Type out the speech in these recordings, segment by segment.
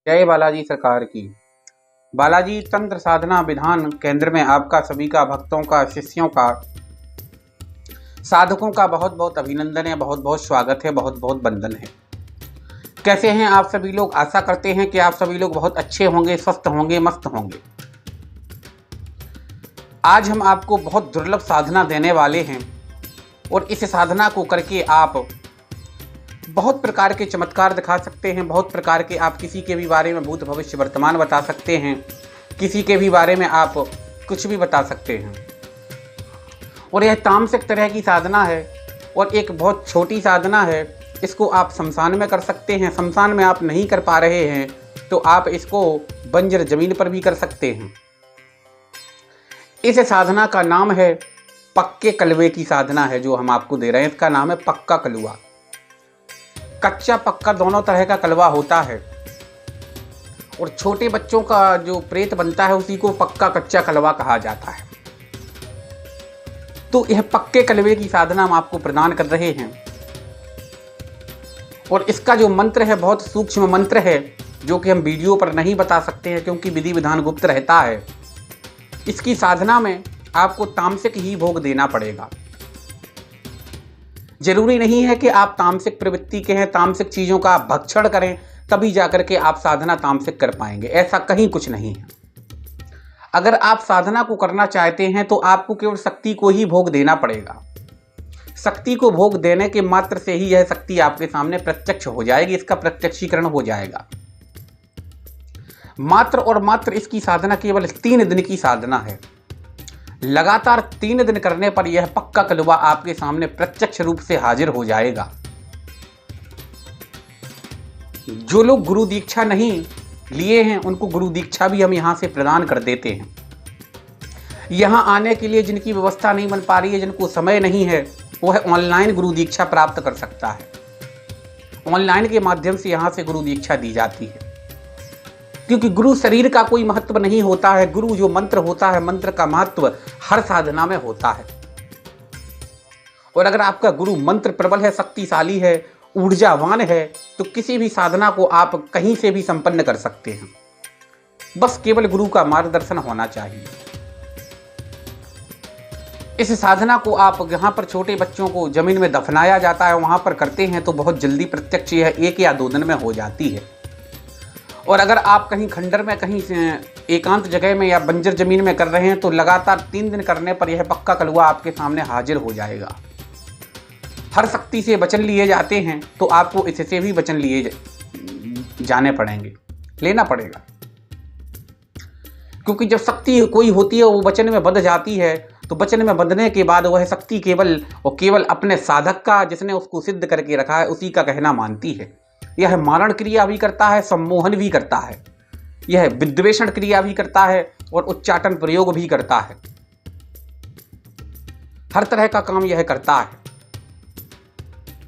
जय बालाजी सरकार की। बालाजी तंत्र साधना विधान केंद्र में आपका सभी का, भक्तों का, शिष्यों का, साधकों का बहुत बहुत अभिनंदन है, बहुत बहुत स्वागत है, बहुत बहुत वंदन है। कैसे हैं आप सभी लोग? आशा करते हैं कि आप सभी लोग बहुत अच्छे होंगे, स्वस्थ होंगे, मस्त होंगे। आज हम आपको बहुत दुर्लभ साधना देने वाले हैं और इस साधना को करके आप बहुत प्रकार के चमत्कार दिखा सकते हैं। बहुत प्रकार के आप किसी के भी बारे में भूत भविष्य वर्तमान बता सकते हैं, किसी के भी बारे में आप कुछ भी बता सकते हैं। और यह तामसिक तरह की साधना है और एक बहुत छोटी साधना है। इसको आप शमशान में कर सकते हैं। शमशान में आप नहीं कर पा रहे हैं तो आप इसको बंजर जमीन पर भी कर सकते हैं। इस साधना का नाम है पक्के कलवे की साधना है जो हम आपको दे रहे हैं। इसका नाम है पक्का कलवा। कच्चा पक्का दोनों तरह का कलवा होता है और छोटे बच्चों का जो प्रेत बनता है उसी को पक्का कच्चा कलवा कहा जाता है। तो यह पक्के कलवे की साधना हम आपको प्रदान कर रहे हैं और इसका जो मंत्र है बहुत सूक्ष्म मंत्र है जो कि हम वीडियो पर नहीं बता सकते हैं क्योंकि विधि विधान गुप्त रहता है। इसकी साधना में आपको तामसिक ही भोग देना पड़ेगा। जरूरी नहीं है कि आप तामसिक प्रवृत्ति के हैं, तामसिक चीज़ों का आप भक्षण करें तभी जाकर के आप साधना तामसिक कर पाएंगे। ऐसा कहीं कुछ नहीं है। अगर आप साधना को करना चाहते हैं तो आपको केवल शक्ति को ही भोग देना पड़ेगा। शक्ति को भोग देने के मात्र से ही यह शक्ति आपके सामने प्रत्यक्ष हो जाएगी, इसका प्रत्यक्षीकरण हो जाएगा। मात्र और मात्र इसकी साधना केवल 3 दिन की साधना है। लगातार 3 दिन करने पर यह पक्का कलवा आपके सामने प्रत्यक्ष रूप से हाजिर हो जाएगा। जो लोग गुरु दीक्षा नहीं लिए हैं उनको गुरु दीक्षा भी हम यहां से प्रदान कर देते हैं। यहां आने के लिए जिनकी व्यवस्था नहीं बन पा रही है, जिनको समय नहीं है, वह ऑनलाइन गुरु दीक्षा प्राप्त कर सकता है। ऑनलाइन के माध्यम से यहां से गुरु दीक्षा दी जाती है क्योंकि गुरु शरीर का कोई महत्व नहीं होता है। गुरु जो मंत्र होता है, मंत्र का महत्व हर साधना में होता है। और अगर आपका गुरु मंत्र प्रबल है, शक्तिशाली है, ऊर्जावान है तो किसी भी साधना को आप कहीं से भी संपन्न कर सकते हैं। बस केवल गुरु का मार्गदर्शन होना चाहिए। इस साधना को आप जहां पर छोटे बच्चों को जमीन में दफनाया जाता है वहां पर करते हैं तो बहुत जल्दी प्रत्यक्ष यह 1 या 2 दिन में हो जाती है। और अगर आप कहीं खंडर में, कहीं एकांत जगह में या बंजर जमीन में कर रहे हैं तो लगातार 3 दिन करने पर यह पक्का कलवा आपके सामने हाजिर हो जाएगा। हर शक्ति से वचन लिए जाते हैं तो आपको इससे भी वचन लिए जाने पड़ेंगे, लेना पड़ेगा। क्योंकि जब शक्ति कोई होती है वो वचन में बंध जाती है तो वचन में बंधने के बाद वह शक्ति केवल और केवल अपने साधक का, जिसने उसको सिद्ध करके रखा है, उसी का कहना मानती है। यह मारण क्रिया भी करता है, सम्मोहन भी करता है, यह विद्वेषण क्रिया भी करता है और उच्चाटन प्रयोग भी करता है। हर तरह का काम यह करता है।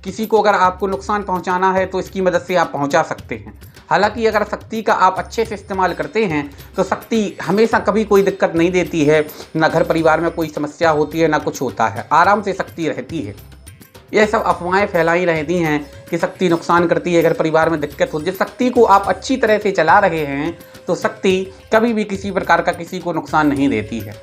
किसी को अगर आपको नुकसान पहुंचाना है तो इसकी मदद से आप पहुंचा सकते हैं। हालांकि अगर शक्ति का आप अच्छे से इस्तेमाल करते हैं तो शक्ति हमेशा कभी कोई दिक्कत नहीं देती है। ना घर परिवार में कोई समस्या होती है, ना कुछ होता है, आराम से शक्ति रहती है। यह सब अफवाहें फैलाई रहती हैं कि शक्ति नुकसान करती है, घर परिवार में दिक्कत होती है। शक्ति को आप अच्छी तरह से चला रहे हैं तो शक्ति कभी भी किसी प्रकार का किसी को नुकसान नहीं देती है।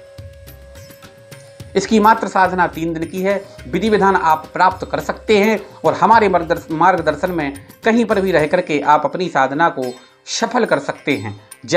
इसकी मात्र साधना 3 दिन की है। विधि विधान आप प्राप्त कर सकते हैं और हमारे मार्गदर्शन में कहीं पर भी रह करके आप अपनी साधना को सफल कर सकते हैं। जय